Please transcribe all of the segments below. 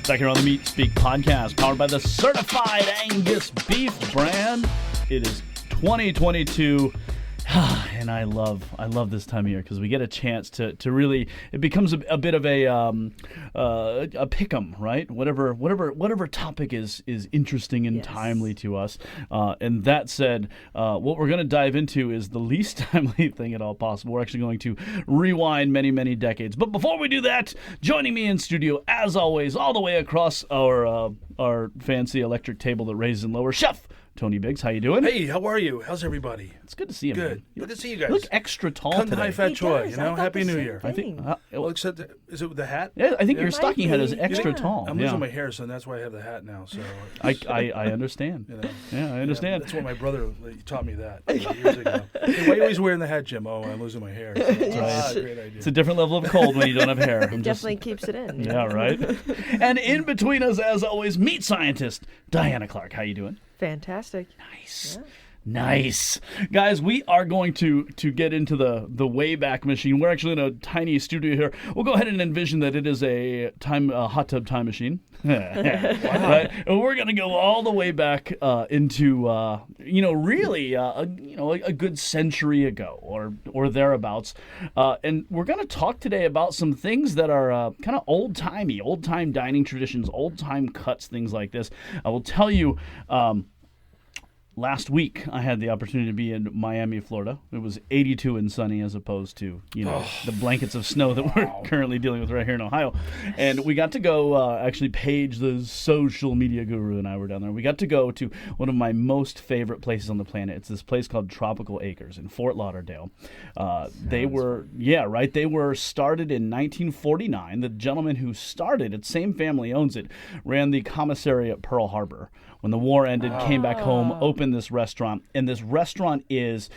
Back here on the Meat Speak podcast, powered by the certified Angus beef brand. It is 2022. And I love this time of year because we get a chance to really, it becomes a bit of a pick'em, right? Whatever topic is interesting and timely to us. And that said, what we're going to dive into is the least timely thing at all possible. We're actually going to rewind many decades. But before we do that, joining me in studio, as always, all the way across our fancy electric table that raises and lowers, Chef Tony Biggs. How you doing? Hey, how are you? How's everybody? It's good to see you, Good. man. Good to see you guys. You look extra tall Come to today. High Fat Troy, does. you know? I thought Happy the New same Year. I think. Well, except, is it the hat? Yeah, I think your might stocking head is be. extra Yeah. tall. I'm yeah. losing my hair, so that's why I have the hat now. So I understand. you know. Yeah, I understand. That's what my brother taught me that years ago. Hey, why are you always wearing the hat, Jim? Oh, I'm losing my hair. So, great idea. It's a different level of cold when you don't have hair. It definitely keeps it in. Yeah, right. And in between us, as always, meat scientist Diana Clark. How you doing? Fantastic. Nice. Yeah. Nice. Guys, we are going to get into the Wayback Machine. We're actually in a tiny studio here. We'll go ahead and envision that it is a hot tub time machine. Right? And we're going to go all the way back into, really, a good century ago or thereabouts. And we're going to talk today about some things that are kind of old-time dining traditions, old-time cuts, things like this. I will tell you, last week, I had the opportunity to be in Miami, Florida. It was 82 and sunny as opposed to, the blankets of snow that we're currently dealing with right here in Ohio. And we got to go, actually, Paige, the social media guru, and I were down there. We got to go to one of my most favorite places on the planet. It's this place called Tropical Acres in Fort Lauderdale. They were started in 1949. The gentleman who started it, same family owns it, ran the commissary at Pearl Harbor. When the war ended, came back home, opened this restaurant, and this restaurant is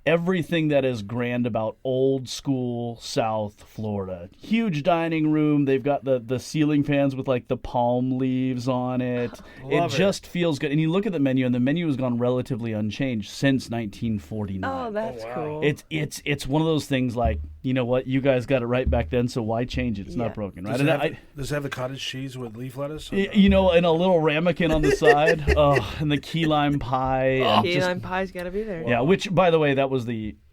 everything that is grand about old school South Florida. Huge dining room. They've got the ceiling fans with like the palm leaves on it. It just feels good. And you look at the menu, and the menu has gone relatively unchanged since 1949. Oh, that's cool. It's one of those things like, you know what, you guys got it right back then, so why change it? It's not broken, right? Does it have the cottage cheese with leaf lettuce? And a little ramekin on the side. And the key lime pie. Key lime pie's got to be there. Yeah, which, by the way, that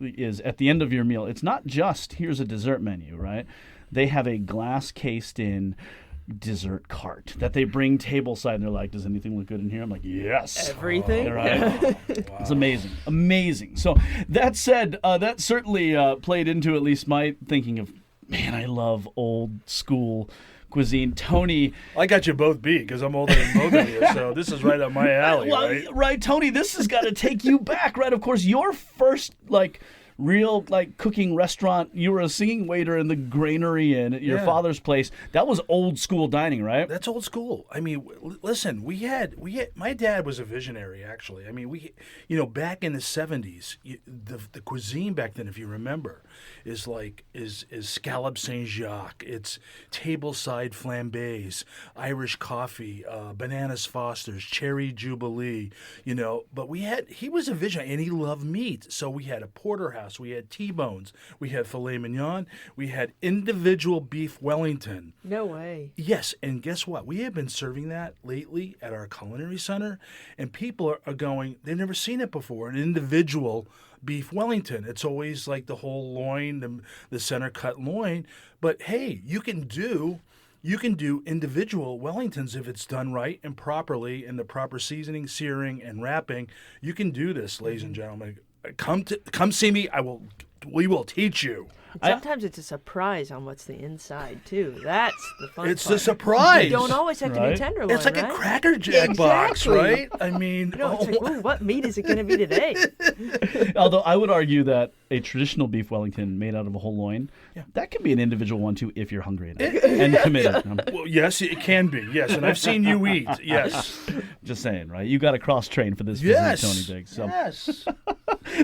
is at the end of your meal. It's not just, here's a dessert menu, right? They have a glass cased in dessert cart that they bring tableside, and they're like, does anything look good in here? I'm like, yes. Everything? Right? Wow. It's amazing. So that said, that certainly played into at least my thinking of, man, I love old school cuisine. Tony, I got you both beat because I'm older than both of you, so this is right up my alley, right? Right, Tony, this has got to take you back, right? Of course, your first, real cooking restaurant, you were a singing waiter in the Granary Inn at your father's place. That was old school dining, right? That's old school. I mean, listen, we had my dad was a visionary, actually. I mean, back in the 70s, the cuisine back then, if you remember, is scallop Saint-Jacques. It's tableside flambés, Irish coffee, bananas Foster's, cherry Jubilee, but he was a visionary and he loved meat. So we had a porterhouse. We had T-bones. We had filet mignon. We had individual beef Wellington. No way. Yes, and guess what? We have been serving that lately at our culinary center, and people are going, they've never seen it before, an individual beef Wellington. It's always like the whole loin, the center cut loin. But hey, you can do individual Wellingtons if it's done right and properly in the proper seasoning, searing, and wrapping. You can do this, ladies and gentlemen. Come see me. We will teach you. Sometimes it's a surprise on what's the inside too. That's the fun It's part. the surprise. You don't always have to be tenderloin. It's like right? a Cracker Jack box, Exactly. right? I mean, It's like, ooh, what meat is it going to be today? Although I would argue that a traditional beef Wellington made out of a whole loin, that can be an individual one too if you're hungry enough and committed. Well, yes, it can be. Yes, and I've seen you eat. Yes. Just saying, right? You got to cross-train for this Yes. business, Tony Biggs. So. Yes.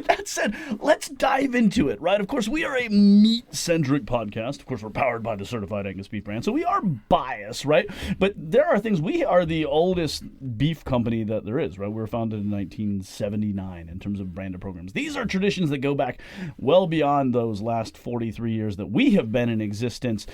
That said, let's dive into it, right? Of course, we are a meat-centric podcast. Of course, we're powered by the certified Angus beef brand, so we are biased, right? But there are things. We are the oldest beef company that there is, right? We were founded in 1979 in terms of branded programs. These are traditions that go back well beyond those last 43 years that we have been in existence.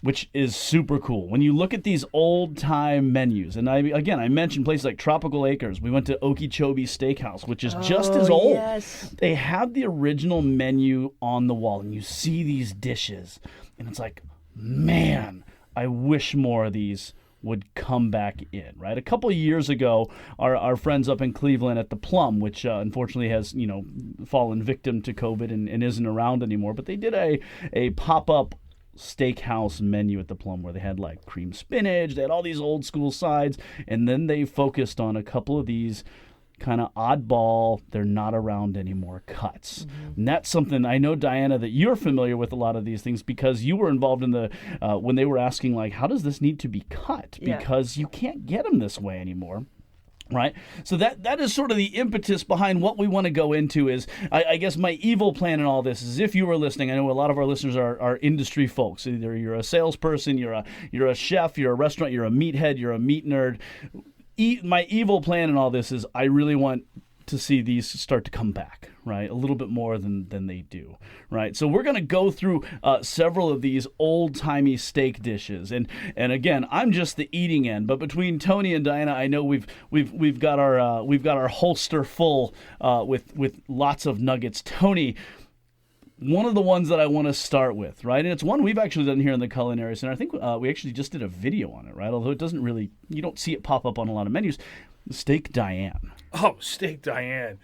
which is super cool. When you look at these old-time menus, and I mentioned places like Tropical Acres. We went to Okeechobee Steakhouse, which is just as old. Yes. They have the original menu on the wall, and you see these dishes, and it's like, man, I wish more of these would come back in, right? A couple of years ago, our friends up in Cleveland at the Plum, which unfortunately has, fallen victim to COVID and isn't around anymore, but they did a pop-up steakhouse menu at the Plum where they had like cream spinach, they had all these old school sides, and then they focused on a couple of these kind of oddball, they're not around anymore cuts. And that's something I know, Diana, that you're familiar with a lot of these things because you were involved in the when they were asking like, how does this need to be cut? Because you can't get them this way anymore. Right? So that is sort of the impetus behind what we want to go into is, I guess my evil plan in all this is if you were listening, I know a lot of our listeners are industry folks. Either you're a salesperson, you're a chef, you're a restaurant, you're a meathead, you're a meat nerd. My evil plan in all this is I really want to see these start to come back, right? A little bit more than they do, right? So we're going to go through several of these old-timey steak dishes, and again, I'm just the eating end, but between Tony and Diana, I know we've got our holster full with lots of nuggets. Tony, one of the ones that I want to start with, right? And it's one we've actually done here in the Culinary Center. I think we actually just did a video on it, right? Although it doesn't really, you don't see it pop up on a lot of menus. Steak Diane. Oh, Steak Diane.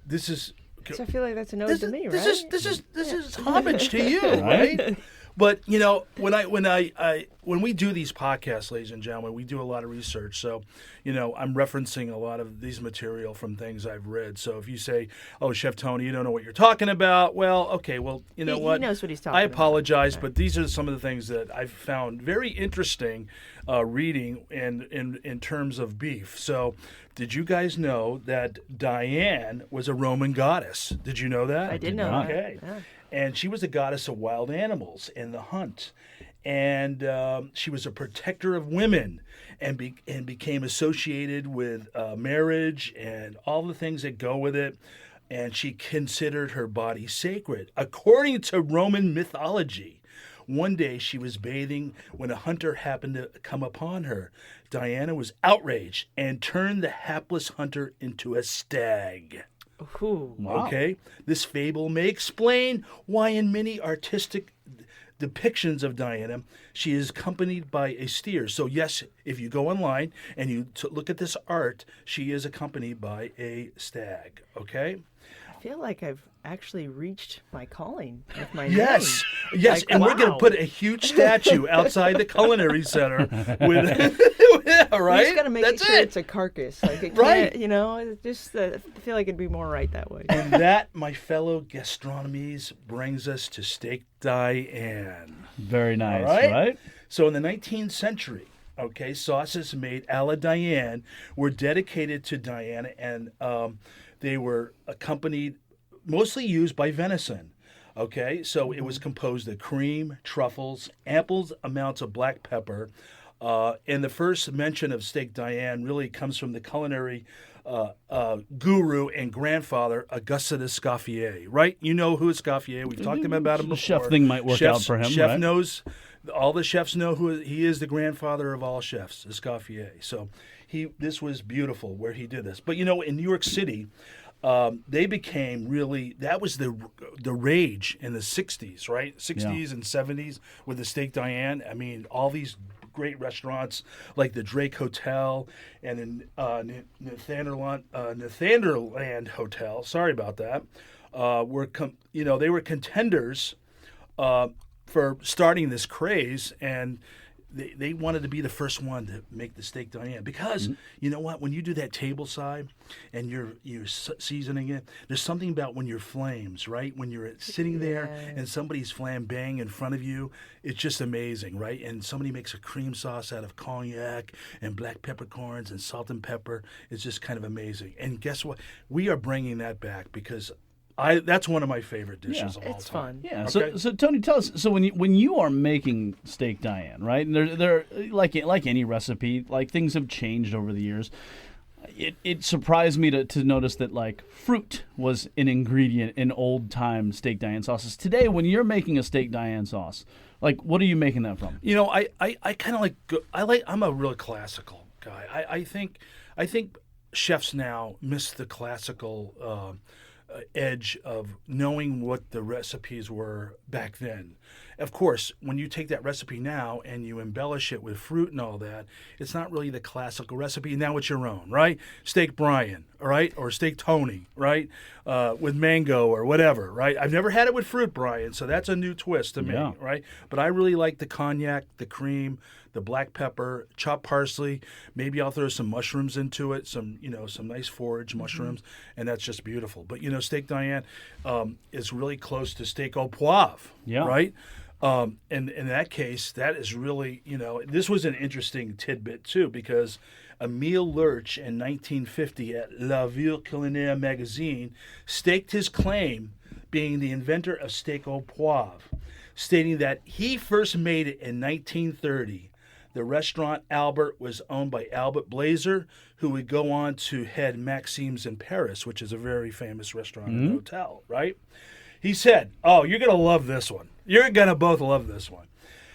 This is. So I feel like that's an ode to me, right? This is homage to you, right? But when we do these podcasts, ladies and gentlemen, we do a lot of research. So, I'm referencing a lot of these material from things I've read. So if you say, "Oh, Chef Tony, you don't know what you're talking about," well, okay, well, you know what? He knows what he's talking about. I apologize, but these are some of the things that I've found very interesting reading in terms of beef. So, did you guys know that Diane was a Roman goddess? Did you know that? I did know that. Okay. Yeah. And she was a goddess of wild animals and the hunt. And she was a protector of women and became associated with marriage and all the things that go with it. And she considered her body sacred. According to Roman mythology, one day she was bathing when a hunter happened to come upon her. Diana was outraged and turned the hapless hunter into a stag. Ooh. Wow. Okay? This fable may explain why in many artistic depictions of Diana, she is accompanied by a steer. So yes, if you go online and you look at this art, she is accompanied by a stag. Okay? I feel like I've actually reached my calling with my Yes, name. yes, Like, and we're going to wow. put a huge statue outside the Culinary Center with, yeah, right? You just got to make That's sure it's a carcass. Like it Right. can't, it just I feel like it'd be more right that way. And that, my fellow gastronomies, brings us to Steak Diane. Very nice, All right? right? So in the 19th century, okay, sauces made a la Diane were dedicated to Diana, and they were accompanied, mostly used by venison. Okay, so it was composed of cream, truffles, ample amounts of black pepper. And the first mention of Steak Diane really comes from the culinary guru and grandfather, Auguste Escoffier, right? You know who Escoffier, we've talked about him before. The chef thing might work out for him, Chef right? knows, all the chefs know who he is, the grandfather of all chefs, Escoffier. So this was beautiful where he did this. But in New York City, they became really, that was the rage in the 60s, right? 60s and 70s with the Steak Diane. I mean, all these great restaurants like the Drake Hotel and the Netherland Hotel, sorry about that, they were contenders for starting this craze, and they wanted to be the first one to make the Steak Diane because you know what? When you do that table side and you're seasoning it, there's something about when you're flames, right? When you're sitting there and somebody's flambang in front of you, it's just amazing, right? And somebody makes a cream sauce out of cognac and black peppercorns and salt and pepper. It's just kind of amazing. And guess what? We are bringing that back because that's one of my favorite dishes of all It's time. fun. Yeah. Okay. So Tony, tell us. So when you are making Steak Diane, right? And they're like any recipe, like things have changed over the years. It surprised me to notice that like fruit was an ingredient in old time steak Diane sauces. Today, when you're making a steak Diane sauce, like what are you making that from? You know, I kind of I'm a real classical guy. I think chefs now miss the classical edge of knowing what the recipes were back then. Of course, when you take that recipe now and you embellish it with fruit and all that, it's not really the classical recipe. Now it's your own, right? Steak Bryan, right? Or steak Tony, right? With mango or whatever, right? I've never had it with fruit, Bryan, so that's a new twist to me, right? But I really like the cognac, the cream, the black pepper, chopped parsley. Maybe I'll throw some mushrooms into it, some nice forage mushrooms, and that's just beautiful. But steak Diane is really close to steak au poivre, right? And in that case, that is really, this was an interesting tidbit too, because Emile Lurch in 1950 at La Ville Culinaire magazine staked his claim being the inventor of steak au poivre, stating that he first made it in 1930. The restaurant Albert was owned by Albert Blazer, who would go on to head Maxime's in Paris, which is a very famous restaurant and hotel, right? He said, oh, you're going to love this one. You're going to both love this one.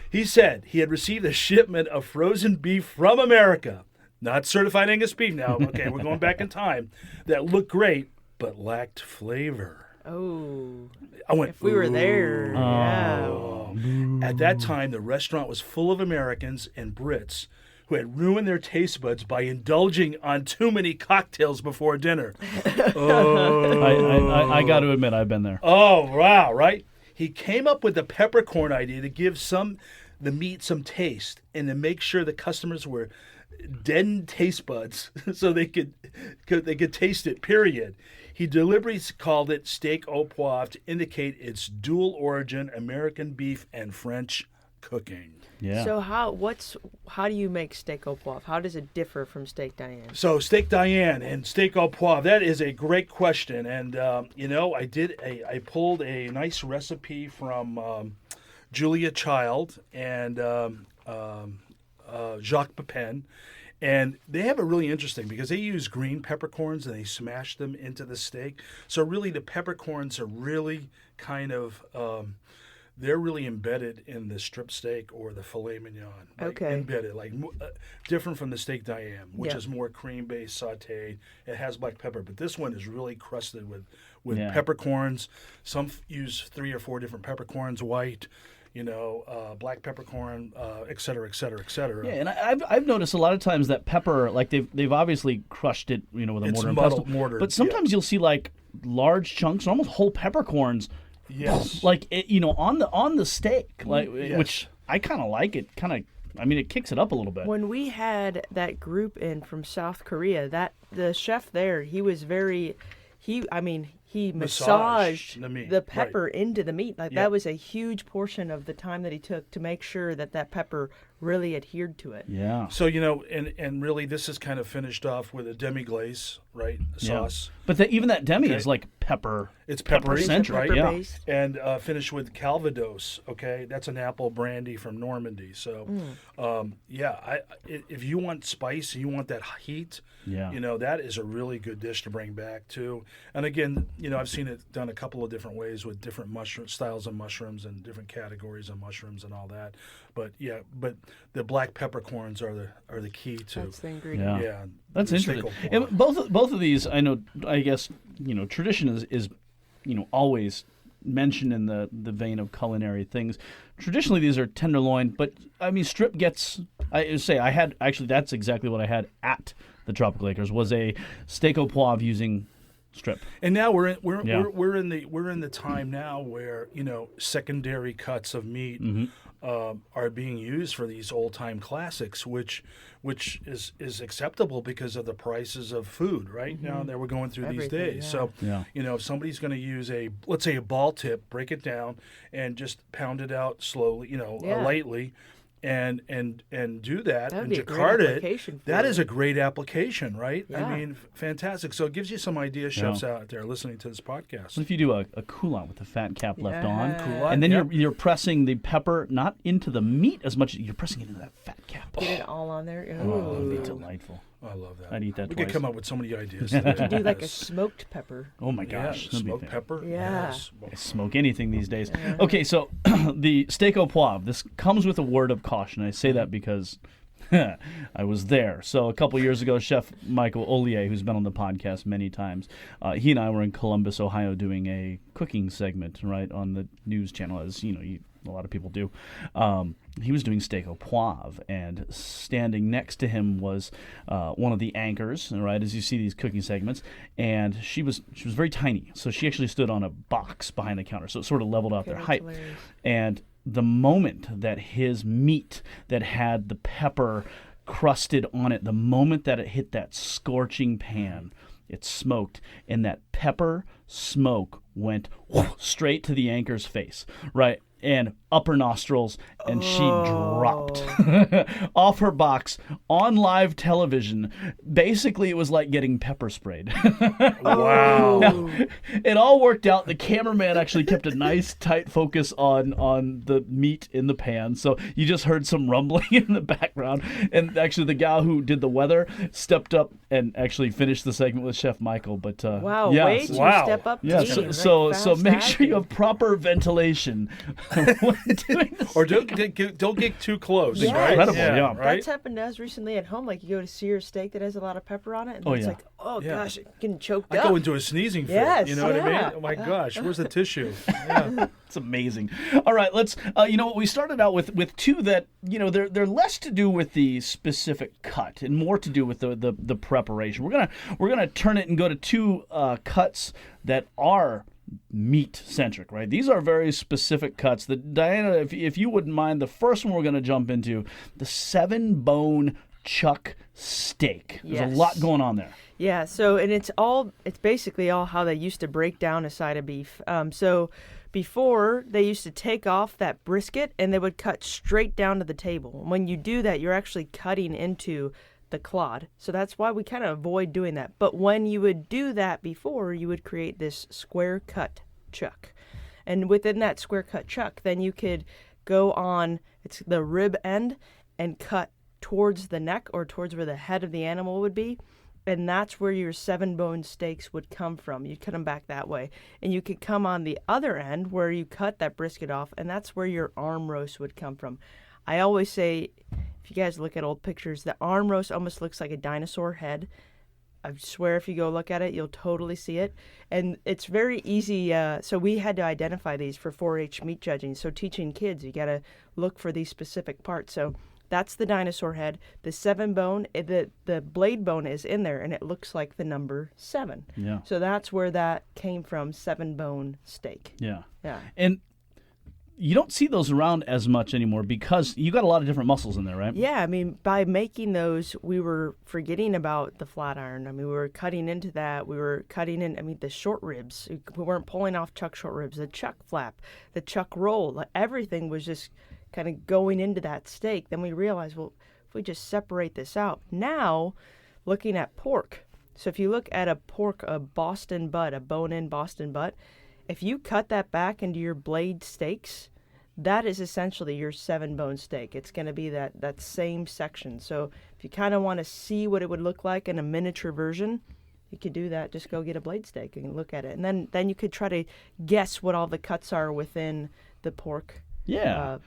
He said he had received a shipment of frozen beef from America, not certified Angus beef now, okay, we're going back in time, that looked great but lacked flavor. Oh, I went, if we were there, yeah. At that time, the restaurant was full of Americans and Brits who had ruined their taste buds by indulging on too many cocktails before dinner. I got to admit, I've been there. Oh, wow, right? He came up with the peppercorn idea to give the meat some taste and to make sure the customers were deadened taste buds so they could taste it, period. He deliberately called it steak au poivre to indicate its dual origin, American beef and French cooking. Yeah. So how do you make steak au poivre? How does it differ from steak Diane? So steak Diane and steak au poivre, that is a great question. And I pulled a nice recipe from Julia Child and Jacques Pepin. And they have it really interesting because they use green peppercorns and they smash them into the steak. So really the peppercorns are really kind of, they're really embedded in the strip steak or the filet mignon. Embedded, different from the steak Diane, which is more cream-based, sautéed. It has black pepper. But this one is really crusted with peppercorns. Some use 3 or 4 different peppercorns, white, black peppercorn, et cetera, et cetera, et cetera. Yeah, and I've noticed a lot of times that pepper, like they've obviously crushed it, with a mortar and pestle. Mortared, but sometimes you'll see like large chunks, almost whole peppercorns, like on the steak, which I kind of like. It it kicks it up a little bit. When we had that group in from South Korea, the chef there, he was he massaged the pepper into the meat. That was a huge portion of the time that he took to make sure that pepper really adhered to it. Yeah. So, and really this is kind of finished off with a demi-glace, right? Sauce. But even that demi is like pepper. It's pepper-centric, right? Pepper-based. And finished with Calvados, okay? That's an apple brandy from Normandy. So, if you want spice, you want that heat, that is a really good dish to bring back too. And again, I've seen it done a couple of different ways with different styles of mushrooms and different categories of mushrooms and all that. But the black peppercorns are the key to. That's the ingredient. Yeah, that's interesting. And both of these, I guess tradition is always mentioned in the vein of culinary things. Traditionally, these are tenderloin, but strip gets. That's exactly what I had at the Tropical Acres was a steak au poivre using strip. And now we're in the time now where secondary cuts of meat are being used for these old time classics, which is acceptable because of the prices of food right now that we're going through these days. So if somebody's going to use let's say a ball tip, break it down and just pound it out slowly, lightly. And do that and jacquard it. That is a great application, right? Yeah. Fantastic. So it gives you some ideas, chefs out there listening to this podcast. What if you do a coulant with the fat cap left on, coulant, and then you're pressing the pepper not into the meat as much as you're pressing it into that fat cap. Get it all on there. Oh, it'd be delightful. Oh, I love that. I'd eat that We twice. could come up with so many ideas today. You do like a smoked pepper. Oh my gosh. Yeah, that'd be smoked fan- pepper. Yeah. Yes. I smoke anything these days. Okay, so the steak au poivre, this comes with a word of caution. I say that because I was there. So a couple years ago, Chef Michael Ollier, who's been on the podcast many times, he and I were in Columbus, Ohio, doing a cooking segment, right, on the news channel, as a lot of people do. He was doing steak au poivre, and standing next to him was one of the anchors, right, as you see these cooking segments, and she was very tiny, so she actually stood on a box behind the counter, so it sort of leveled out their height. Hilarious. And the moment that his meat that had the pepper crusted on it, the moment that it hit that scorching pan, it smoked, and that pepper smoke went straight to the anchor's face, right? And upper nostrils, and she dropped off her box on live television. Basically, it was like getting pepper sprayed. Wow. Now, it all worked out. The cameraman actually kept a nice tight focus on the meat in the pan, so you just heard some rumbling in the background. And actually, the gal who did the weather stepped up and actually finished the segment with Chef Michael. But Wow, yeah, way to step up. yeah, team, so right? make Fast sure you acting. have proper ventilation when doing this. Or don't get too close. Yes. Right? Incredible, yeah. Right? That's happened to us recently at home. Like you go to sear a steak that has a lot of pepper on it, and it's yeah. like, oh Yeah. gosh, getting choked I up. go into a sneezing fit. Yes, You know what I yeah. mean? Oh my gosh, where's the tissue? Yeah. It's amazing. All right, let's. We started out with two that they're less to do with the specific cut and more to do with the preparation. We're gonna turn it and go to two cuts that are meat centric, right? These are very specific cuts. Diana, if you wouldn't mind, the first one we're going to jump into, the 7-bone chuck steak. There's Yes. a lot going on there. Yeah, so and it's basically all how they used to break down a side of beef. So before they used to take off that brisket and they would cut straight down to the table. And when you do that, you're actually cutting into the clod. So that's why we kind of avoid doing that. But when you would do that before, you would create this square cut chuck. And within that square cut chuck, then you could go on the rib end and cut towards the neck or towards where the head of the animal would be. And that's where your 7-bone steaks would come from. You'd cut them back that way. And you could come on the other end where you cut that brisket off, and that's where your arm roast would come from. I always say, if you guys look at old pictures, the arm roast almost looks like a dinosaur head. I swear if you go look at it, you'll totally see it. And it's very easy. So we had to identify these for 4-H meat judging. So teaching kids, you got to look for these specific parts. So that's the dinosaur head. The 7-bone, the blade bone is in there, and it looks like the number 7. Yeah. So that's where that came from, 7-bone steak. Yeah. Yeah. And you don't see those around as much anymore because you got a lot of different muscles in there, right? Yeah, I mean, by making those, we were forgetting about the flat iron. I mean, we were cutting into that. We were cutting in, the short ribs. We weren't pulling off chuck short ribs, the chuck flap, the chuck roll. Like, everything was just kind of going into that steak. Then we realized, well, if we just separate this out. Now, looking at pork. So if you look at a pork, a Boston butt, a bone-in Boston butt, if you cut that back into your blade steaks, that is essentially your 7-bone steak. It's going to be that same section. So if you kind of want to see what it would look like in a miniature version, you could do that. Just go get a blade steak and look at it. And then you could try to guess what all the cuts are within the pork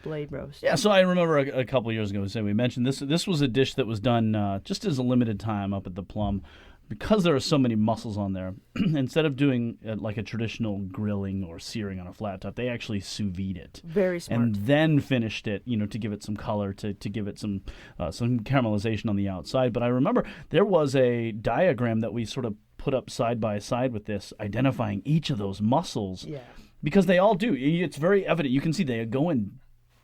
blade roast. Yeah, so I remember a couple of years ago, we mentioned this. This was a dish that was done just as a limited time up at the Plum. Because there are so many muscles on there, instead of doing like a traditional grilling or searing on a flat top, they actually sous vide it. Very smart. And then finished it, to give it some color, to give it some caramelization on the outside. But I remember there was a diagram that we sort of put up side by side with this, identifying each of those muscles. Yeah. Because they all do. It's very evident. You can see they go in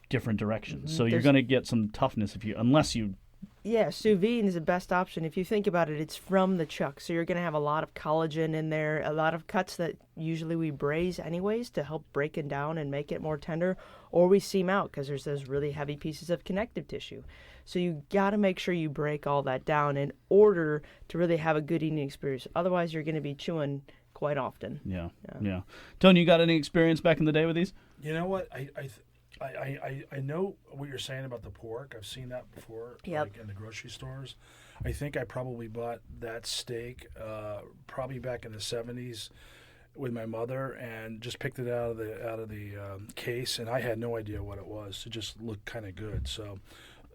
different directions. So you're going to get some toughness unless you... Yeah, sous vide is the best option. If you think about it, it's from the chuck. So you're going to have a lot of collagen in there, a lot of cuts that usually we braise anyways to help break it down and make it more tender, or we seam out because there's those really heavy pieces of connective tissue. So you got to make sure you break all that down in order to really have a good eating experience. Otherwise, you're going to be chewing quite often. Yeah. Tony, you got any experience back in the day with these? You know what? I know what you're saying about the pork. I've seen that before, Yep. like in the grocery stores. I think I probably bought that steak probably back in the 70s with my mother, and just picked it out of the case, and I had no idea what it was. It just looked kind of good. So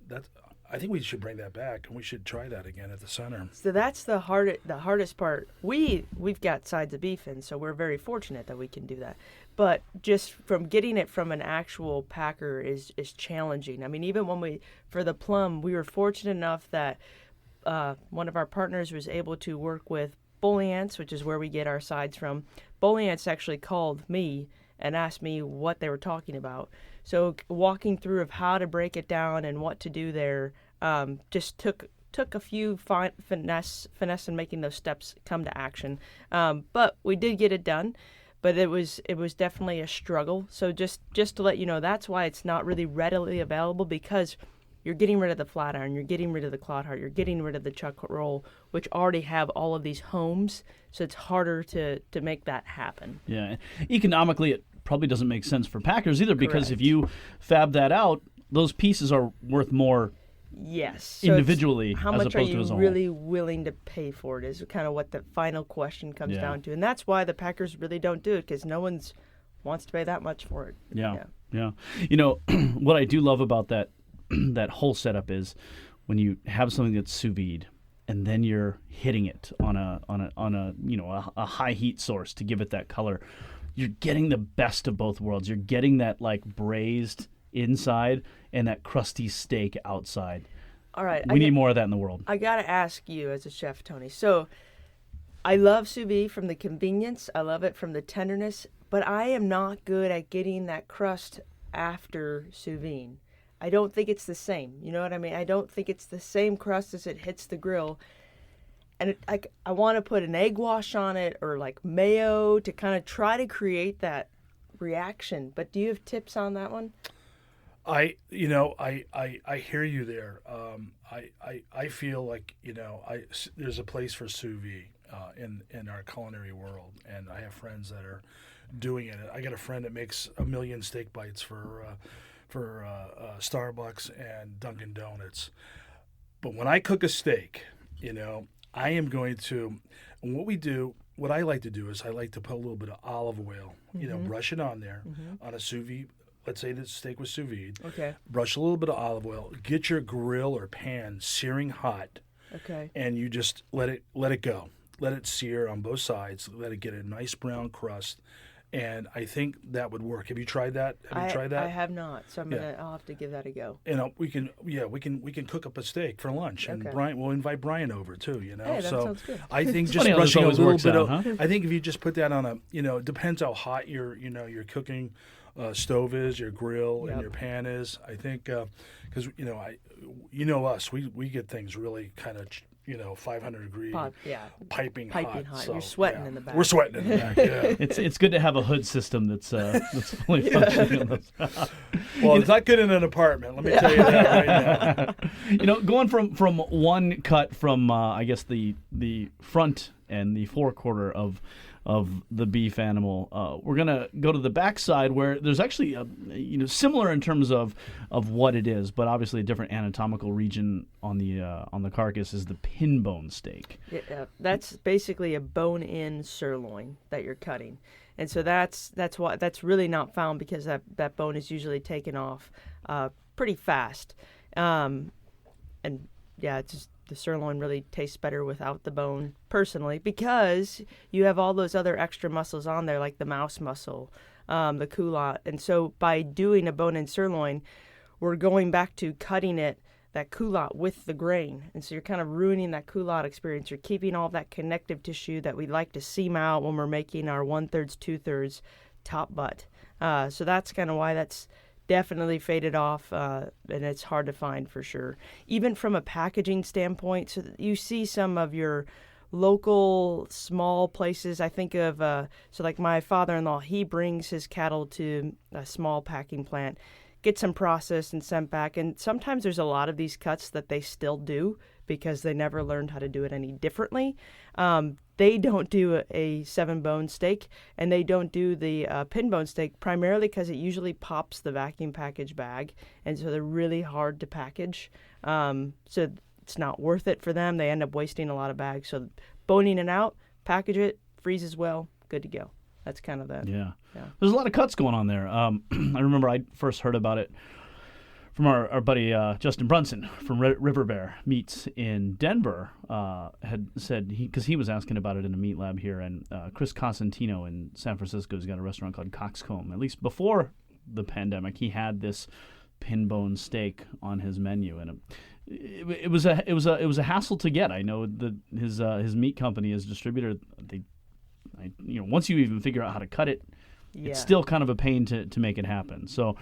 that, I think we should bring that back, and we should try that again at the center. So that's the hardest part. We've got sides of beef in, so we're very fortunate that we can do that. But just from getting it from an actual packer is challenging. I mean, even when for the plum, we were fortunate enough that one of our partners was able to work with Boliance, which is where we get our sides from. Boliance actually called me and asked me what they were talking about. So walking through of how to break it down and what to do there just took a few finesse in making those steps come to action. But we did get it done. But it was definitely a struggle. So just to let you know, that's why it's not really readily available, because you're getting rid of the flat iron, you're getting rid of the clod heart, you're getting rid of the chuck roll, which already have all of these homes. So it's harder to make that happen. Yeah, economically, it probably doesn't make sense for packers either, because Correct. if you fab that out, those pieces are worth more. Yes. So individually, how as much are opposed to you as a whole. really willing to pay for it is kind of what the final question comes Yeah. down to. And that's why the packers really don't do it, because no one's wants to pay that much for it. Yeah. You know, what I do love about that that whole setup is when you have something that's sous vide, and then you're hitting it on a you know, a high heat source to give it that color. You're getting the best of both worlds. You're getting that like braised inside and that crusty steak outside. All right. We need more of that in the world. I got to ask you as a chef, Tony. So I love sous vide from the convenience. I love it from the tenderness. But I am not good at getting that crust after sous vide. I don't think it's the same. You know what I mean? I don't think it's the same crust as it hits the grill. And I want to put an egg wash on it or like mayo to kind of try to create that reaction. But do you have tips on that one? I hear you there. I feel like, you know, there's a place for sous vide in our culinary world, and I have friends that are doing it. I got a friend that makes 1 million steak bites for Starbucks and Dunkin' Donuts. But when I cook a steak, you know, I am going to, and what I like to do is I like to put a little bit of olive oil, you know, brush it on there on a sous vide. Let's say the steak was sous vide. Okay. Brush a little bit of olive oil. Get your grill or pan searing hot. Okay. And you just let it go. Let it sear on both sides. Let it get a nice brown crust. And I think that would work. Have you tried that? Have you tried that? I have not, so I'll have to give that a go. And we can cook up a steak for lunch, and Okay. we'll invite Brian over too. You know, Hey, that so sounds good. I think It's just funny how this brushing a always little works bit out, of. huh? I think if you just put that on a, you know, it depends how hot your cooking stove is, your grill, and Yep. your pan is. I think because you know us, we get things really kind of 500 degree. Piping hot. hot. So, You're sweating yeah. in the back. We're sweating in the back. Yeah. It's good to have a hood system that's fully functioning. Well, it's not good in an apartment. Let me tell you that right now. You know, going from one cut from I guess the front and the forequarter of the beef animal, we're gonna go to the backside where there's actually similar in terms of what it is, but obviously a different anatomical region on the carcass is the pinbone steak. Yeah, that's basically a bone-in sirloin that you're cutting, and so that's really not found because that bone is usually taken off pretty fast, and yeah, it's just. The sirloin really tastes better without the bone, personally, because you have all those other extra muscles on there, like the mouse muscle, the culotte. And so by doing a bone-in sirloin, we're going back to cutting that culotte with the grain. And so you're kind of ruining that culotte experience. You're keeping all that connective tissue that we like to seam out when we're making our 1/3, 2/3 top butt. So that's kind of why that's definitely faded off, and it's hard to find for sure. Even from a packaging standpoint, so you see some of your local small places. I think of, so like my father-in-law, he brings his cattle to a small packing plant, gets them processed and sent back. And sometimes there's a lot of these cuts that they still do because they never learned how to do it any differently. They don't do a 7-bone steak, and they don't do the pinbone steak primarily because it usually pops the vacuum package bag, and so they're really hard to package. So it's not worth it for them. They end up wasting a lot of bags. So boning it out, package it, freezes well, good to go. That's kind of that. Yeah. There's a lot of cuts going on there. I remember I first heard about it from our buddy Justin Brunson from River Bear Meats in Denver. Had said, because he was asking about it in a meat lab here, and Chris Cosentino in San Francisco has got a restaurant called Coxcomb. At least before the pandemic, he had this pinbone steak on his menu, and it was a hassle to get. I know that his meat company, his distributor, once you even figure out how to cut it, it's still kind of a pain to make it happen. So,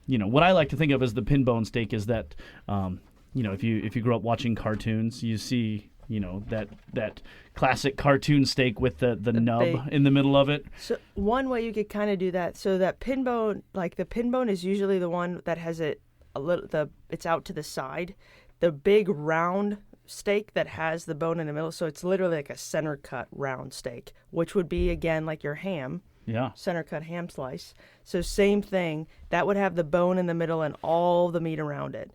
what I like to think of as the pinbone steak is that, if you grow up watching cartoons, you see, that classic cartoon steak with the nub in the middle of it. So one way you could kind of do that, so that pinbone, like the pinbone is usually the one that has it it's out to the side. The big round steak that has the bone in the middle, so it's literally like a center cut round steak, which would be again like your ham. Yeah. Center cut ham slice. So same thing, that would have the bone in the middle and all the meat around it.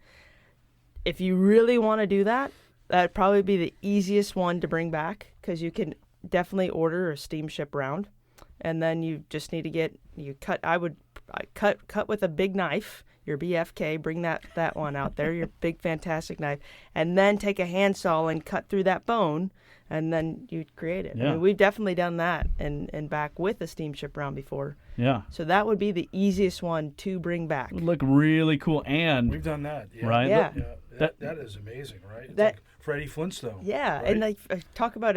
If you really want to do that, that'd probably be the easiest one to bring back, because you can definitely order a steam ship round, and then you just need to cut with a big knife, your BFK, bring that one out there, your big fantastic knife, and then take a handsaw and cut through that bone, and then you create it. Yeah. I mean, we've definitely done that and back with a steamship round before. Yeah. So that would be the easiest one to bring back. It would look really cool, and We've done that. Yeah. right? Yeah. That is amazing, right? It's That- like Freddie Flintstone. Yeah, right? and like talk about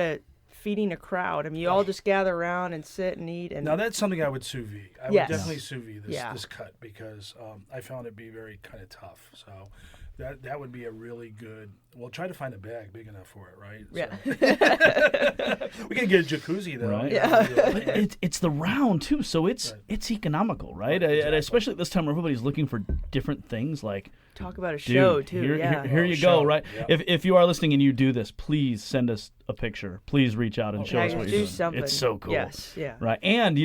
feeding a crowd. I mean, you all just gather around and sit and eat. And Now that's something I would sous vide. I Yes. would definitely sous vide Yeah. this cut, because I found it be very kind of tough. So that would be a really good. Well, try to find a bag big enough for it, right? Yeah. So, we can get a jacuzzi though. Right. Yeah. It's the round too, so it's economical, right? And Exactly. especially at this time where everybody's looking for different things, like Talk about a dude, show too. Here, Yeah. here you show, go, right? yeah. If you are listening and you do this, please send us a picture. Please reach out and show us Yeah, what do you're doing. something. It's so cool. Yes. Yeah. Right, and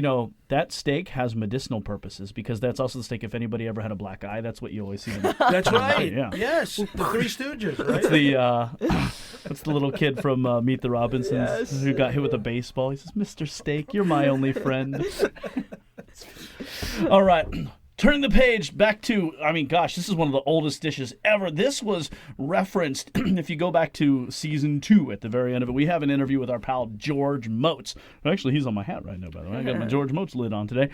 that steak has medicinal purposes, because that's also the steak. If anybody ever had a black eye, that's what you always see them. That's right. Yeah. Yes, the Three Stooges, right? It's the that's the little kid from Meet the Robinsons Yes. who got hit with a baseball. He says, "Mr. Steak, you're my only friend." All right. Turning the page back to, this is one of the oldest dishes ever. This was referenced, if you go back to season 2 at the very end of it, we have an interview with our pal George Moats. Actually, he's on my hat right now, by the way. I got my George Moats lid on today,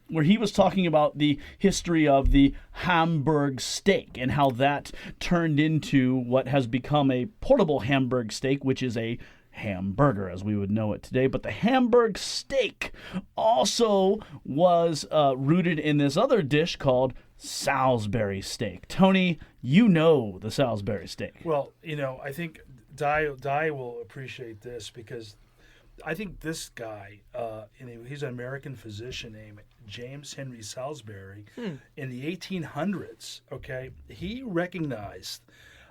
where he was talking about the history of the Hamburg steak and how that turned into what has become a portable Hamburg steak, which is a hamburger as we would know it today. But the Hamburg steak also was rooted in this other dish called Salisbury steak. Tony, you know the Salisbury steak. Well, I think Di will appreciate this, because I think this guy, he's an American physician named James Henry Salisbury, in the 1800s. Okay, he recognized,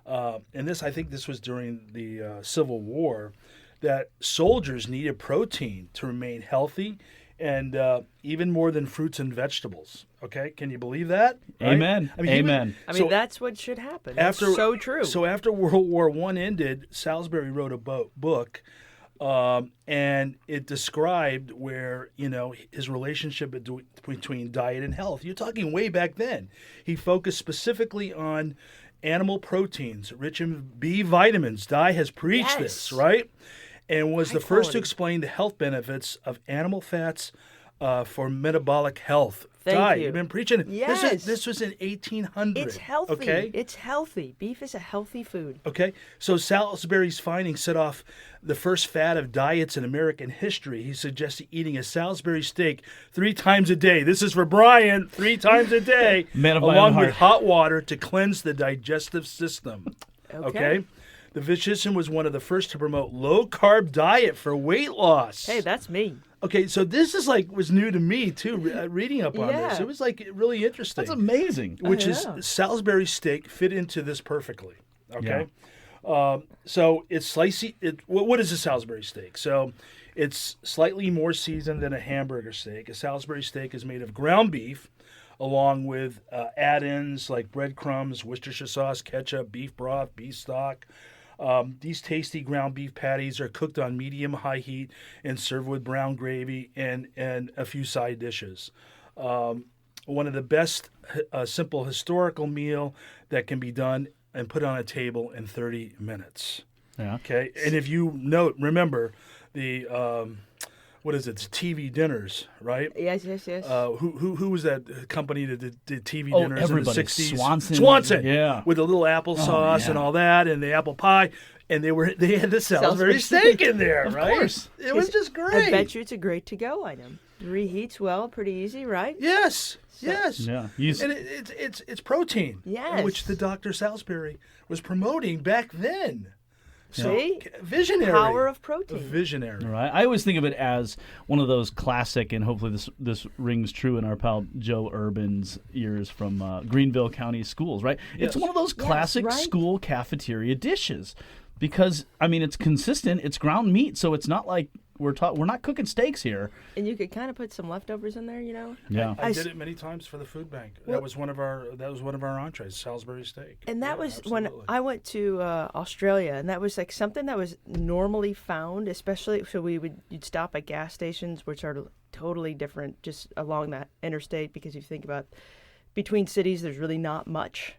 and I think this was during the Civil War, that soldiers needed protein to remain healthy, and even more than fruits and vegetables. Okay, can you believe that? Right? Amen. Amen. That's what should happen. That's so true. So after World War I ended, Salisbury wrote a book, and it described where, his relationship between diet and health. You're talking way back then. He focused specifically on animal proteins rich in B vitamins. Di has preached this, right? And was the first to explain the health benefits of animal fats for metabolic health. Thank you. You've been preaching. Yes. This was in 1800. It's healthy. Okay. It's healthy. Beef is a healthy food. Okay. So Salisbury's findings set off the first fad of diets in American history. He suggested eating a Salisbury steak 3 times a day. This is for Bryan. 3 times a day, Man of my own along heart. with hot water to cleanse the digestive system. Okay. The physician was one of the first to promote low-carb diet for weight loss. Hey, that's me. Okay, so this is was new to me too. Reading up on this, Yeah. it was really interesting. That's amazing. Which Oh, is yeah. Salisbury steak fit into this perfectly. Okay, so it's slicey. What is a Salisbury steak? So it's slightly more seasoned than a hamburger steak. A Salisbury steak is made of ground beef, along with add-ins like breadcrumbs, Worcestershire sauce, ketchup, beef broth, beef stock. These tasty ground beef patties are cooked on medium-high heat and served with brown gravy and a few side dishes. One of the best simple historical meal that can be done and put on a table in 30 minutes. Yeah. Okay, and if you remember the what is it? It's TV dinners, right? Yes. Who was that company that did TV Oh, dinners everybody. in the 60s? Swanson. Yeah, with the little applesauce yeah. and all that, and the apple pie, and they had the Salisbury steak in there, Of right? course. It was just great. I bet you it's a great to-go item. Reheats well, pretty easy, right? Yes. Yes. Yeah. And it's protein. Yes. Which the Dr. Salisbury was promoting back then. So See? visionary. Power of protein. Visionary. Right. I always think of it as one of those classic, and hopefully this rings true in our pal Joe Urban's ears from Greenville County Schools, right? It's Yes. one of those classic right. school cafeteria dishes because, I mean, it's consistent. It's ground meat, so it's not like we're not cooking steaks here. And you could kind of put some leftovers in there, you know? Yeah. I did it many times for the food bank. That was one of our entrees, Salisbury steak. And that Yeah, was when absolutely. I went to Australia, and that was like something that was normally found, especially so you'd stop at gas stations, which are totally different just along that interstate, because if you think about between cities, there's really not much.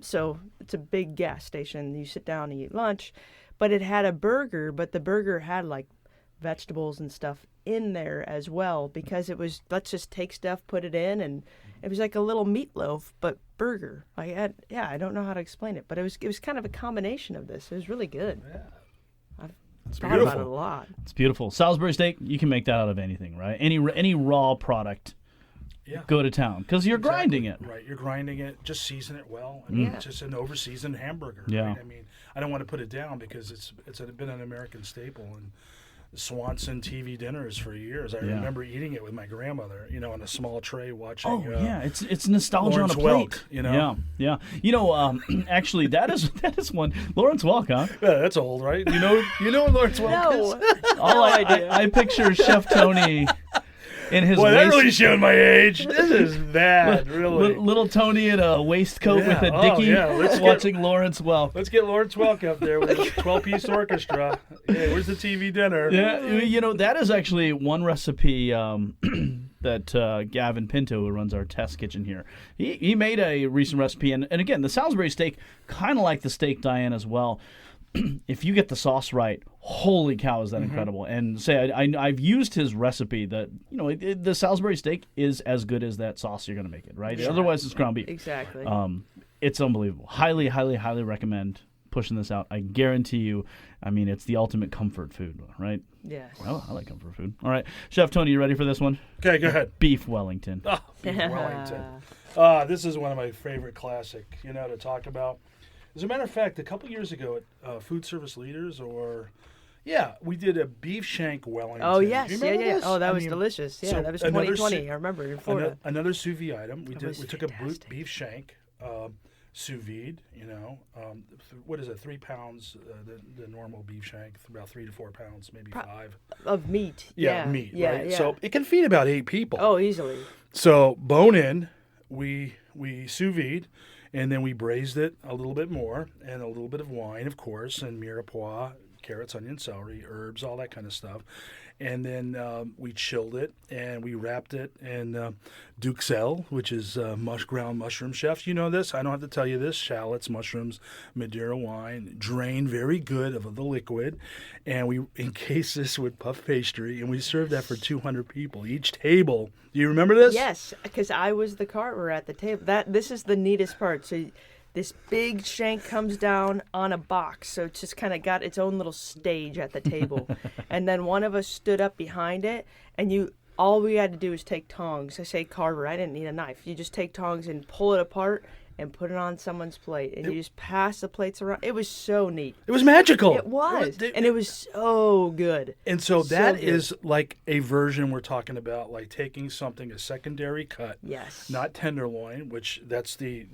So it's a big gas station. You sit down and eat lunch, but it had a burger, but the burger had like vegetables and stuff in there as well, because it was, let's just take stuff, put it in, and it was like a little meatloaf but burger. I don't know how to explain it, but it was kind of a combination of this. It was really good. Yeah. I've thought about beautiful. it a lot. It's beautiful. Salisbury steak, you can make that out of anything, right? Any raw product, Yeah. go to town because you're grinding it. Right, you're grinding it. Just season it well. I mean, Yeah. it's just an over-seasoned hamburger. Yeah. Right? I mean, I don't want to put it down because it's been an American staple and Swanson TV dinners for years. I remember eating it with my grandmother, on a small tray watching. Oh yeah, it's nostalgia Lawrence on a plate. Welk, Yeah. Actually, that is one. Lawrence Welk, huh? Yeah, that's old, right? You know what Lawrence Welk is? No, All I picture Chef Tony in his Boy, that waist, really showed my age. This is bad, really. little Tony in a waistcoat with a Yeah. dicky, Yeah, let's watching Lawrence Welk. Let's get Lawrence Welk up there with his 12-piece orchestra. Hey, where's the TV dinner? Yeah, that is actually one recipe that Gavin Pinto, who runs our test kitchen here, he made a recent recipe, and again, the Salisbury steak, kind of like the steak Diane as well. If you get the sauce right, holy cow, is that incredible! And I've used his recipe that the Salisbury steak is as good as that sauce you're going to make it, right? Otherwise, it's ground beef. exactly. It's unbelievable. Highly, highly, highly recommend pushing this out. I guarantee you. I mean, it's the ultimate comfort food, right? Yes. Well, I like comfort food. All right, Chef Tony, you ready for this one? Okay, go ahead. Beef Wellington. Oh, beef Wellington. This is one of my favorite classic, to talk about. As a matter of fact, a couple years ago at Food Service Leaders, we did a beef shank Wellington. Oh Do yes, you yeah. remember this? Oh, that I was mean, delicious. Yeah, so that was another 2020. I remember in Florida. Another sous vide item. We was took a fantastic. beef shank, sous vide. What is it? 3 pounds. The normal beef shank, about 3 to 4 pounds, maybe 5. Of meat. Meat. Yeah, right. yeah. So it can feed about 8 people. Oh, easily. So bone in, we sous vide, and then we braised it a little bit more, and a little bit of wine, of course, and mirepoix, carrots, onion, celery, herbs, all that kind of stuff. And then we chilled it, and we wrapped it in duxelle, which is ground mushroom. Chefs, you know this. I don't have to tell you this. Shallots, mushrooms, Madeira wine, drained very good of the liquid. And we encased this with puff pastry, and we served that for 200 people. Each table. Do you remember this? Yes, because I was the carver at the table. This is the neatest part. So this big shank comes down on a box, so it's just kind of got its own little stage at the table. And then one of us stood up behind it, and all we had to do was take tongs. I say carver, I didn't need a knife. You just take tongs and pull it apart and put it on someone's plate, and you just pass the plates around. It was so neat. It was magical. It was, and it was so good. And so So that good. is like a version we're talking about, like taking something, a secondary cut, Yes. not tenderloin, which that's the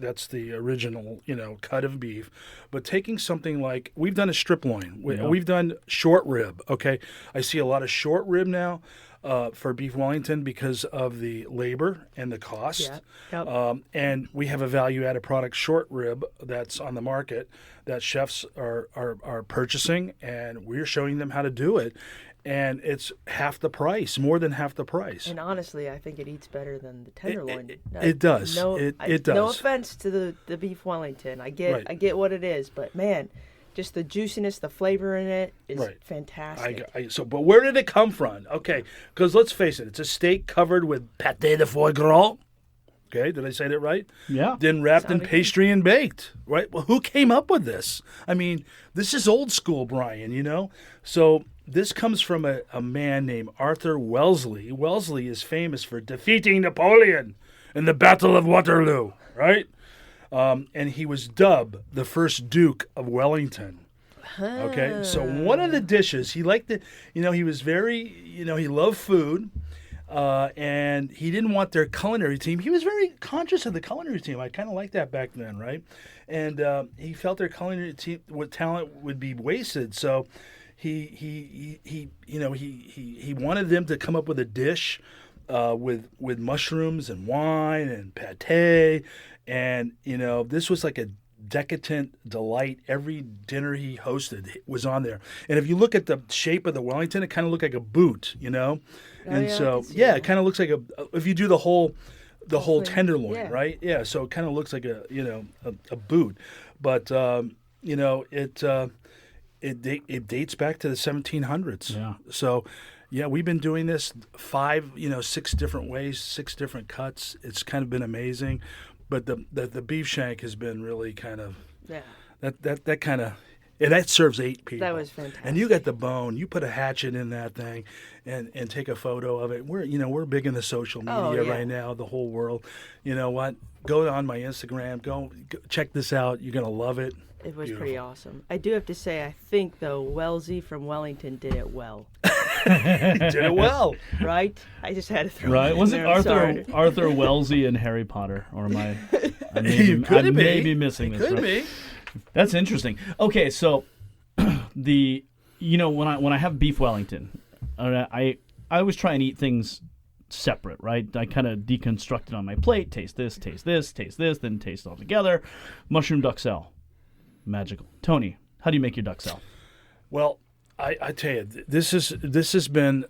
original, cut of beef, but taking something like, we've done a strip loin, we've done short rib. Okay, I see a lot of short rib now. for beef Wellington because of the labor and the cost. Yeah. Yep. And we have a value-added product, short rib, that's on the market that chefs are purchasing, and we're showing them how to do it. And it's half the price, more than half the price. And honestly, I think it eats better than the tenderloin. It does. No, it does. No offense to the beef Wellington. I get what it is, but man, just the juiciness, the flavor in it is fantastic. But where did it come from? Okay, because let's face it, it's a steak covered with pâté de foie gras. Okay, did I say that right? Yeah. Then wrapped in pastry and baked, right? Well, who came up with this? I mean, this is old school, Bryan, you know? So this comes from a man named Arthur Wellesley. Wellesley is famous for defeating Napoleon in the Battle of Waterloo, right? And he was dubbed the first Duke of Wellington. Okay, so one of the dishes, he liked it, you know, he was very, you know, he loved food. And he didn't want their culinary team. He was very conscious of the culinary team. I kind of liked that back then, right? And he felt their culinary team with talent would be wasted. So he wanted them to come up with a dish with mushrooms and wine and pâté, and you know, this was like a decadent delight. Every dinner he hosted was on there. And if you look at the shape of the Wellington, it kind of looked like a boot, you know. It kind of looks like if you do the whole tenderloin, right? Yeah, so it kind of looks like a boot, but you know, it dates back to the 1700s. Yeah. So yeah, we've been doing this 6 different ways, 6 different cuts. It's kind of been amazing, but the beef shank has been really kind of that kind of. And that serves 8 people. That was fantastic. And you got the bone. You put a hatchet in that thing, and take a photo of it. We're big in the social media right now. The whole world. You know what? Go on my Instagram. Go check this out. You're gonna love it. It was pretty awesome. I do have to say, I think though Wellesley from Wellington did it well. He did it well, right? I just had to throw right. it in Was there. it Arthur Wellesley in Harry Potter, or am I? I may be missing this. Could be. That's interesting. Okay, so when I have beef Wellington, I always try and eat things separate, right? I kind of deconstruct it on my plate. Taste this, then taste it all together. Mushroom duxelle, magical. Tony, how do you make your duxelle? Well, I tell you, this has been.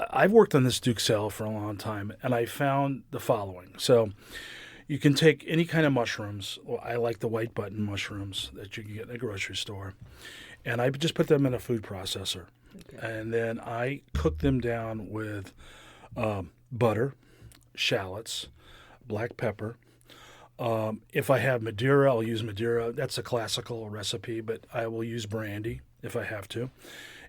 I've worked on this duxelle for a long time, and I found the following. So. You can take any kind of mushrooms. Well, I like the white button mushrooms that you can get in a grocery store. And I just put them in a food processor. Okay. And then I cook them down with butter, shallots, black pepper. If I have Madeira, I'll use Madeira. That's a classical recipe, but I will use brandy if I have to.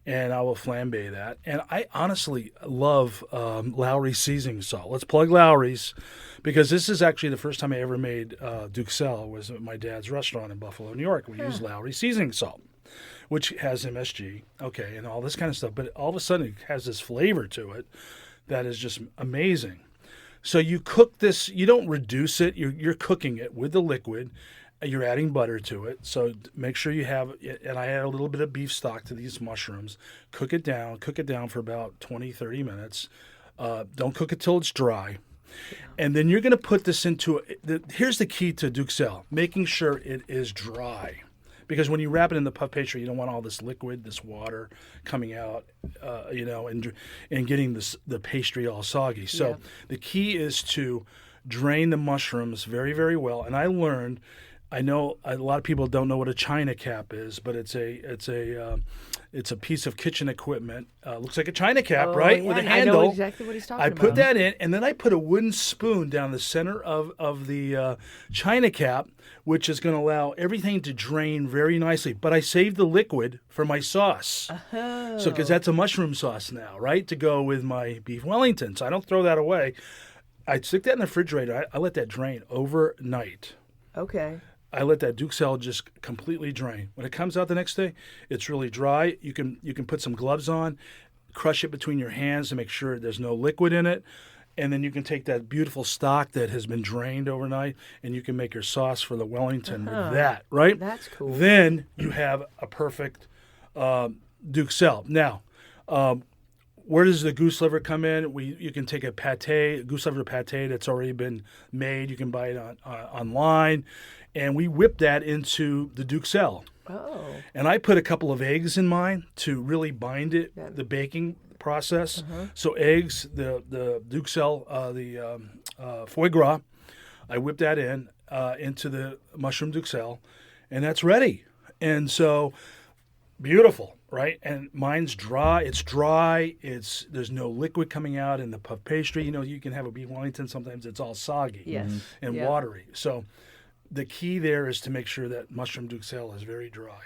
And I will flambe that. And I honestly love Lowry seasoning salt. Let's plug Lowry's, because this is actually the first time I ever made duxelle was at my dad's restaurant in Buffalo, New York. We used Lowry seasoning salt, which has MSG, and all this kind of stuff. But all of a sudden, it has this flavor to it that is just amazing. So you cook this. You don't reduce it. You're cooking it with the liquid. You're adding butter to it, so make sure you have, and I add a little bit of beef stock to these mushrooms. Cook it down for about 20, 30 minutes. Don't cook it till it's dry. And then you're going to put this into, here's the key to duxelle, making sure it is dry. Because when you wrap it in the puff pastry, you don't want all this liquid, this water coming out, and getting the pastry all soggy. So the key is to drain the mushrooms very, very well. And I know a lot of people don't know what a china cap is, but it's a piece of kitchen equipment. Looks like a china cap, right? Yeah, with a handle. I know exactly what he's talking about. I put that in, and then I put a wooden spoon down the center of the china cap, which is going to allow everything to drain very nicely. But I saved the liquid for my sauce. Oh. So, because that's a mushroom sauce now, right, to go with my beef Wellington. So I don't throw that away. I stick that in the refrigerator. I let that drain overnight. Okay. I let that duxelle just completely drain. When it comes out the next day, it's really dry. You can put some gloves on, crush it between your hands to make sure there's no liquid in it, and then you can take that beautiful stock that has been drained overnight, and you can make your sauce for the Wellington with that, right? That's cool. Then you have a perfect duxelle. Now, where does the goose liver come in? You can take a goose liver pate that's already been made. You can buy it online, and we whip that into the duxelle. Oh. And I put a couple of eggs in mine to really bind it, the baking process. So eggs, the duxelle, the foie gras, I whip that into the mushroom duxelle, and that's ready. And so beautiful, right? And mine's dry. It's dry. There's no liquid coming out in the puff pastry. You can have a beef Wellington. Sometimes it's all soggy and watery. So the key there is to make sure that mushroom duxelle is very dry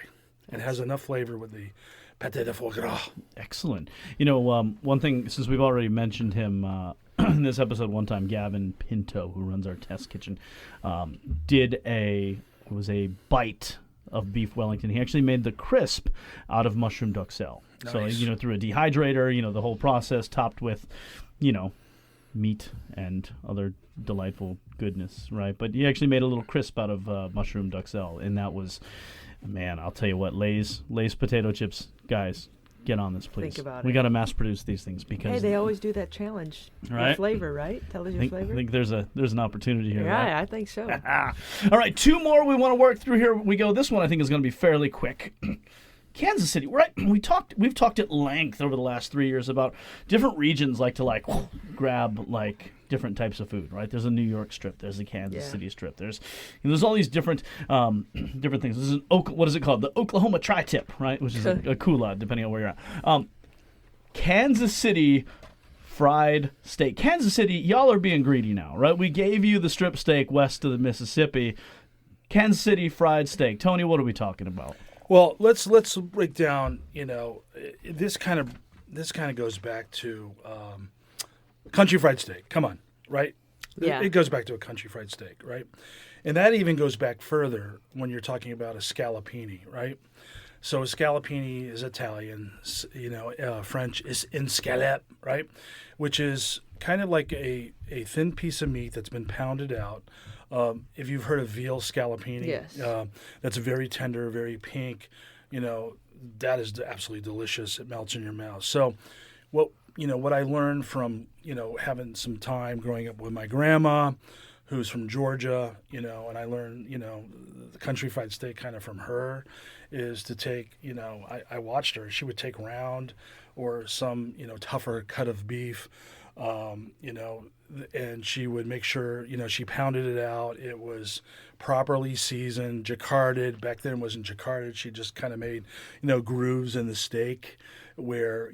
and has enough flavor with the pâté de foie gras. Excellent. One thing, since we've already mentioned him in this episode one time, Gavin Pinto, who runs our test kitchen, did a bite of beef Wellington. He actually made the crisp out of mushroom duxelle. Nice. So, through a dehydrator, the whole process topped with, meat and other delightful goodness, right? But he actually made a little crisp out of mushroom duxelle, and that was, man, I'll tell you what, Lay's potato chips, guys, get on this, please. Think about we it. got to mass produce these things because they always do that challenge. Right? The flavor, right? Tell us your flavor. I think there's an opportunity here. Yeah, right? I think so. All right, 2 more we want to work through here. We go. This one I think is going to be fairly quick. Kansas City, right? We've talked at length over the last 3 years about different regions like to grab different types of food, right? There's a New York strip, there's a Kansas City strip, there's all these different things. This is what is it called? The Oklahoma tri-tip, right? Which is a kula, depending on where you're at. Kansas City fried steak. Kansas City, y'all are being greedy now, right? We gave you the strip steak west of the Mississippi. Kansas City fried steak. Tony, what are we talking about? Well, let's break down. This kind of goes back to country fried steak. Come on, right? Yeah. It goes back to a country fried steak, right? And that even goes back further when you're talking about a scallopini, right? So a scallopini is Italian, French is in scallop, right? Which is kind of like a thin piece of meat that's been pounded out. If you've heard of veal scallopini, yes. That's very tender, very pink. That is absolutely delicious. It melts in your mouth. So, what I learned from having some time growing up with my grandma, who's from Georgia, and I learned the country fried steak kind of from her, is to take I watched her. She would take round or some tougher cut of beef. And she would make sure, she pounded it out. It was properly seasoned, jacquarded. Back then it wasn't jacquarded. She just kind of made, grooves in the steak where,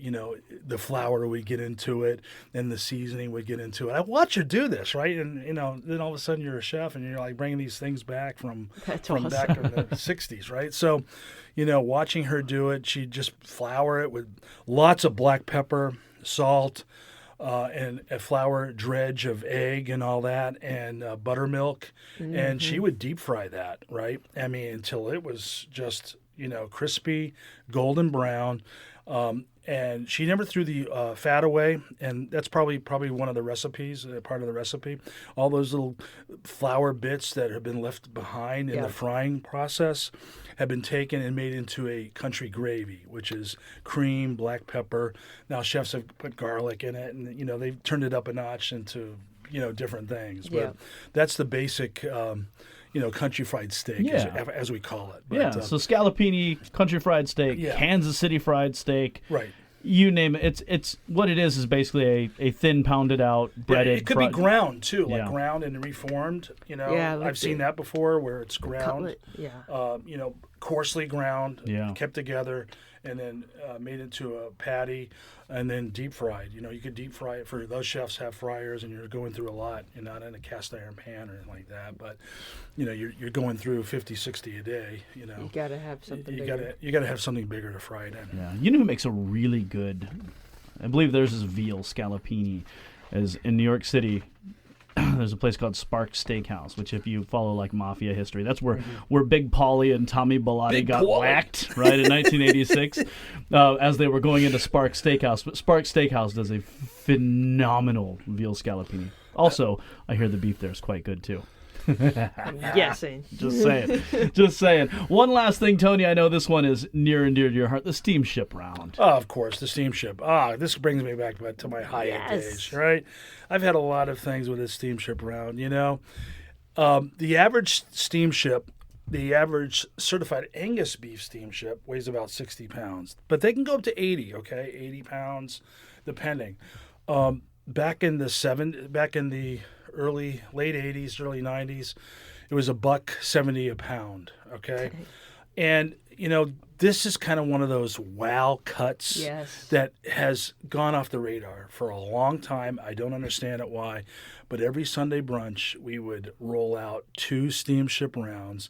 the flour would get into it and the seasoning would get into it. I watch her do this, right? And, then all of a sudden you're a chef and you're bringing these things back from awesome. Back in the 60s, right? So, watching her do it, she'd just flour it with lots of black pepper, salt, and a flour dredge of egg and all that, and buttermilk, and she would deep fry that, right? I mean, until it was just crispy, golden brown, and she never threw the fat away, and that's probably one of the recipes, part of the recipe. All those little flour bits that have been left behind in the frying process have been taken and made into a country gravy, which is cream, black pepper. Now chefs have put garlic in it, and they've turned it up a notch into different things. But that's the basic country fried steak, as we call it. But, so scallopini, country fried steak, Kansas City fried steak. Right. You name it. It's what it is basically a thin pounded out breaded. It could be ground too, ground and reformed. I've seen that before where it's ground. Cutlet, coarsely ground, kept together, and then made into a patty, and then deep fried. You could deep fry it. For those chefs have fryers, and you're going through a lot. You're not in a cast iron pan or anything like that, but you're going through 50, 60 a day. You got to have something bigger. You got to have something bigger to fry it in. Yeah. You know who makes a really good, I believe theirs is veal scallopini, is in New York City. There's a place called Spark Steakhouse, which if you follow mafia history, that's where Big Paulie and Tommy Bilotti got whacked, right, in 1986 as they were going into Spark Steakhouse. But Spark Steakhouse does a phenomenal veal scallopini. Also, I hear the beef there is quite good too. I'm guessing. Just saying. Just saying. One last thing, Tony. I know this one is near and dear to your heart. The steamship round. Oh, of course, the steamship. This brings me back to my high-end days, right? I've had a lot of things with this steamship round, The average steamship, the average certified Angus beef steamship weighs about 60 pounds. But they can go up to 80, okay? 80 pounds, depending. Back in the late 80s, early 90s, it was $1.70 a pound, okay? And, this is kind of one of those wow cuts that has gone off the radar for a long time. I don't understand it why, but every Sunday brunch we would roll out 2 steamship rounds.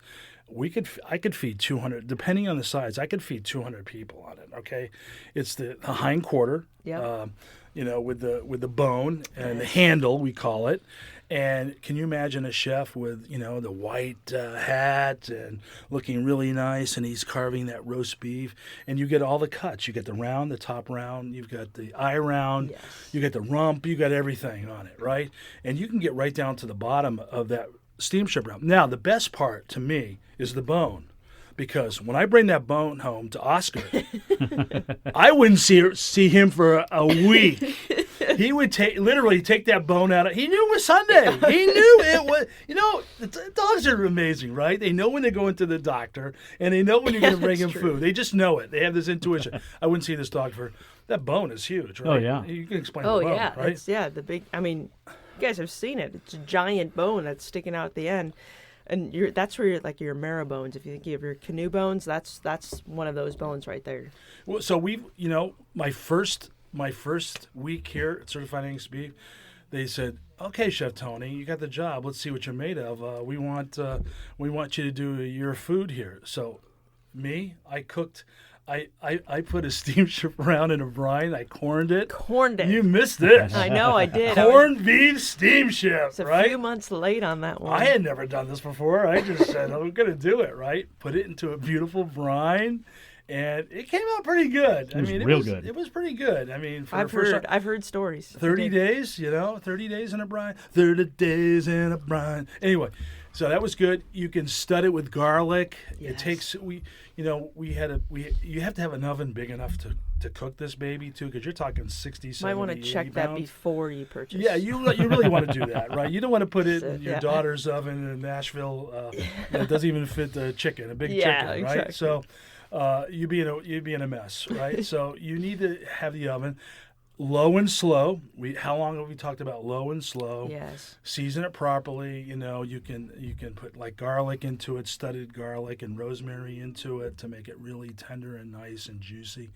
I could feed 200, depending on the size. I could feed 200 people on it. Okay, it's the hind quarter, with the bone and the handle, we call it. And can you imagine a chef with, the white hat and looking really nice, and he's carving that roast beef, and you get all the cuts. You get the round, the top round, you've got the eye round, you get the rump, you got everything on it, right? And you can get right down to the bottom of that steamship round. Now, the best part to me is the bone. Because when I bring that bone home to Oscar, I wouldn't see him for a week. He would literally take that bone out. He knew it was Sunday. He knew it was. The dogs are amazing, right? They know when they're going to the doctor, and they know when you're going to bring him food. They just know it. They have this intuition. I wouldn't see this dog for. That bone is huge, right? Oh yeah. You can explain the bone, right? The big. I mean, you guys have seen it. It's a giant bone that's sticking out at the end. And that's where your marrow bones. If you think of your canoe bones, that's one of those bones right there. Well, so my first week here at Certified Angus Beef, they said, "Okay, Chef Tony, you got the job. Let's see what you're made of. We want you to do your food here." So, I cooked. I put a steamship round in a brine. I corned it. You missed this. I know, I did. Corned beef steamship, it's a right? few months late on that one. I had never done this before. I just said, I'm going to do it, right? Put it into a beautiful brine, and it came out pretty good. Good. It was pretty good. I mean, I've heard stories. 30 days, 30 days in a brine. 30 days in a brine. Anyway, so that was good. You can stud it with garlic. Yes. It takes you have to have an oven big enough to cook this baby too, because you're talking 60, 70, might want to check that pounds. Before you purchase. Yeah, you really want to do that, right? You don't want to put it in your daughter's oven in Nashville. It doesn't even fit the chicken, a big chicken, right? Exactly. So you'd be in a mess, right? So you need to have the oven low and slow. How long have we talked about low and slow? Yes. Season it properly. You can put like garlic into it, studded garlic and rosemary into it to make it really tender and nice and juicy.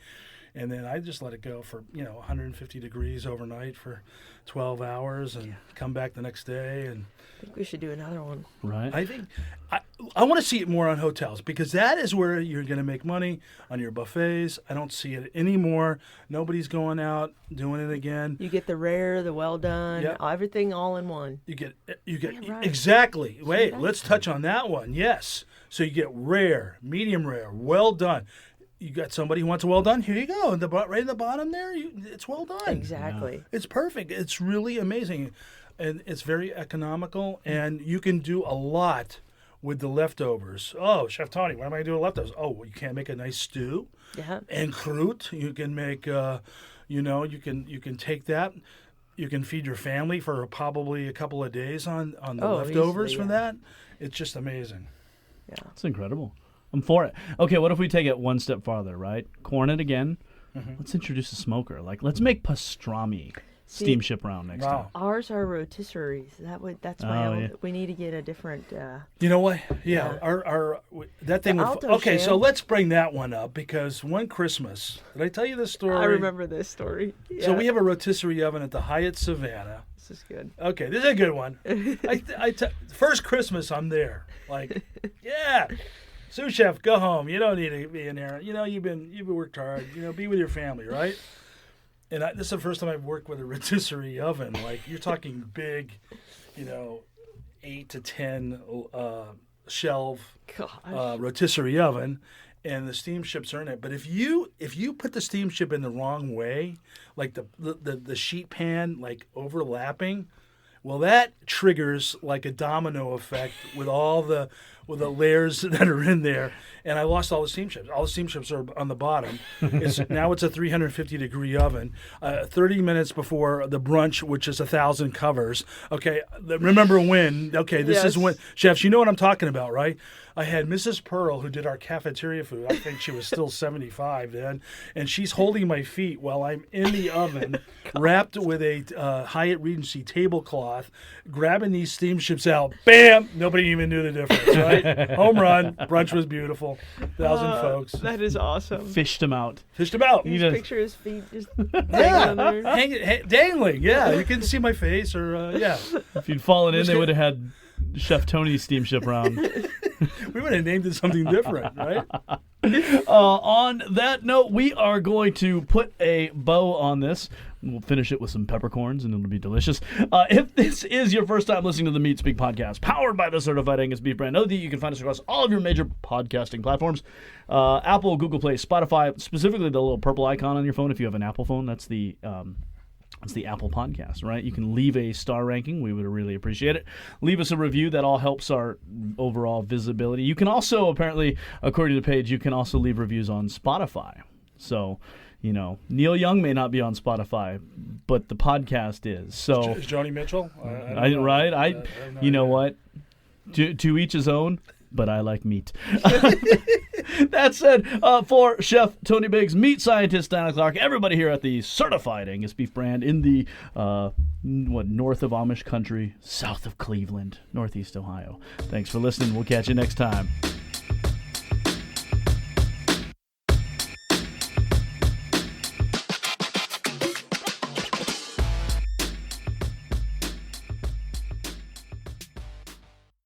And then I just let it go for 150 degrees overnight for 12 hours and come back the next day. And I think we should do another one. Right. I think I want to see it more on hotels, because that is where you're going to make money on your buffets. I don't see it anymore. Nobody's going out doing it again. You get the rare, the well done, everything all in one. You get right. Exactly. Wait, let's touch on that one. Yes. So you get rare, medium rare, well done. You got somebody who wants a well done. Here you go. Right in the bottom there, it's well done. Exactly. Yeah. It's perfect. It's really amazing, and it's very economical. And you can do a lot with the leftovers. Oh, Chef Tony, what am I doing with leftovers? Oh, well, you can't make a nice stew. Yeah. And croûte. You can make. You can take that. You can feed your family for probably a couple of days on the leftovers from that. It's just amazing. Yeah. It's incredible. I'm for it. Okay, what if we take it one step farther, right? Corn it again. Mm-hmm. Let's introduce a smoker. Let's make pastrami steamship round next time. Ours are rotisseries. That's my we need to get a different. You know what? Yeah, our that thing. So let's bring that one up, because one Christmas, did I tell you this story? I remember this story. Yeah. So we have a rotisserie oven at the Hyatt Savannah. This is good. Okay, this is a good one. First Christmas, I'm there. Sous chef, go home. You don't need to be in there. You've worked hard. Be with your family, right? And this is the first time I've worked with a rotisserie oven. You're talking big, 8 to 10 shelf rotisserie oven, and the steamships are in it. But if you put the steamship in the wrong way, like the sheet pan overlapping, Well, that triggers like a domino effect with all the layers that are in there, and I lost all the steam chips. All the steam chips are on the bottom. Now it's a 350-degree oven. 30 minutes before the brunch, which is 1,000 covers. Okay, remember when? Okay, this is when, chefs. You know what I'm talking about, right? I had Mrs. Pearl, who did our cafeteria food. I think she was still 75 then, and she's holding my feet while I'm in the oven, wrapped with a Hyatt Regency tablecloth, grabbing these steam chips out. Bam! Nobody even knew the difference, right? Home run. Brunch was beautiful. 1,000 folks. That is awesome. Fished them out. Fished them out. Just picture his feet just dangling there. Dangling. Yeah, you can see my face, or yeah. If you'd fallen in, they would have had Chef Tony's steamship round. We would have named it something different, right? On that note, we are going to put a bow on this. We'll finish it with some peppercorns, and it'll be delicious. If this is your first time listening to the Meat Speak podcast, powered by the Certified Angus Beef brand, know that you can find us across all of your major podcasting platforms. Apple, Google Play, Spotify, specifically the little purple icon on your phone. If you have an Apple phone, that's the Apple Podcast, right? You can leave a star ranking. We would really appreciate it. Leave us a review. That all helps our overall visibility. You can also, apparently, according to the page, you can also leave reviews on Spotify. So, you know, Neil Young may not be on Spotify, but the podcast is. So is Joni Mitchell? You know what? To each his own. But I like meat. That said, for Chef Tony Biggs, meat scientist Dana Clark, everybody here at the Certified Angus Beef brand in the north of Amish country, south of Cleveland, northeast Ohio. Thanks for listening. We'll catch you next time.